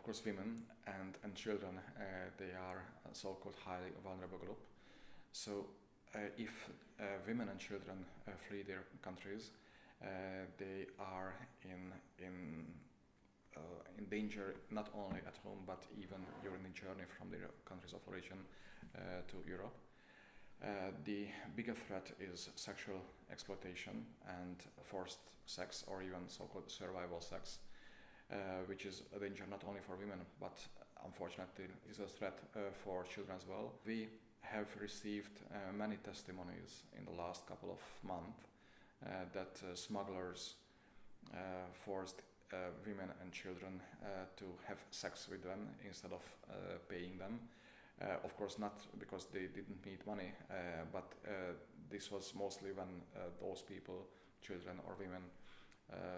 course, women and children, they are a so-called highly vulnerable group. So if women and children flee their countries, they are in danger not only at home but even during the journey from their countries of origin to Europe. The bigger threat is sexual exploitation and forced sex, or even so-called survival sex, which is a danger not only for women but unfortunately is a threat for children as well. We have received many testimonies in the last couple of months that smugglers forced women and children to have sex with them instead of paying them. Of course, not because they didn't need money, but this was mostly when those people, children or women,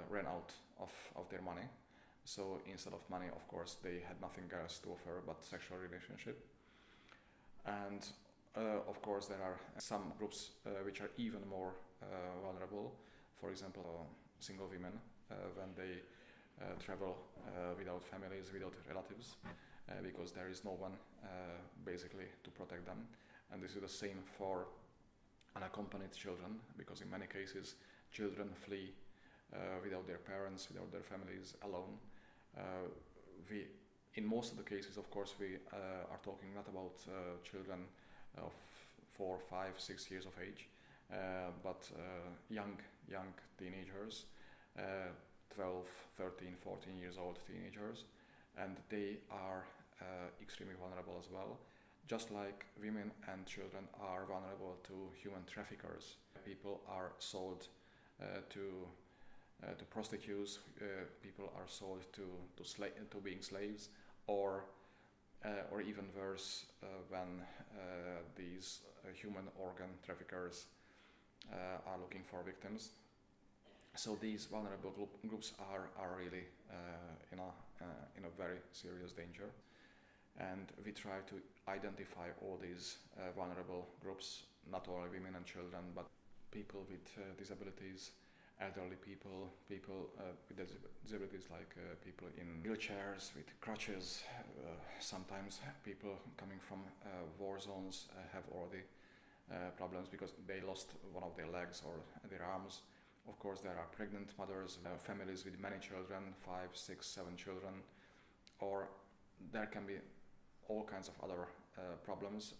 ran out of their money. So instead of money, of course, they had nothing else to offer but sexual relationship. And of course, there are some groups which are even more vulnerable. For example, single women when they travel without families, without relatives, because there is no one basically to protect them. And this is the same for unaccompanied children, because in many cases children flee without their parents, without their families, alone. In most of the cases, of course, we are talking not about children of 4, 5, 6 years of age, but young teenagers, 12, 13, 14 years old teenagers, and they are extremely vulnerable as well. Just like women and children are vulnerable to human traffickers. People are sold to prostitutes, people are sold to being slaves, or even worse, when these human organ traffickers are looking for victims. So these vulnerable groups are really in a very serious danger, and we try to identify all these vulnerable groups, not only women and children, but people with disabilities, elderly people with disabilities, like people in wheelchairs, with crutches. Sometimes people coming from war zones have already problems because they lost one of their legs or their arms. Of course, there are pregnant mothers, families with many children, 5, 6, 7 children, or there can be all kinds of other problems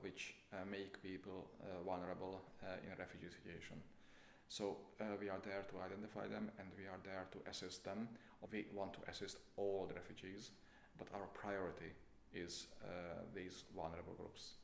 which make people vulnerable in a refugee situation. So we are there to identify them, and we are there to assist them. We want to assist all the refugees, but our priority is these vulnerable groups.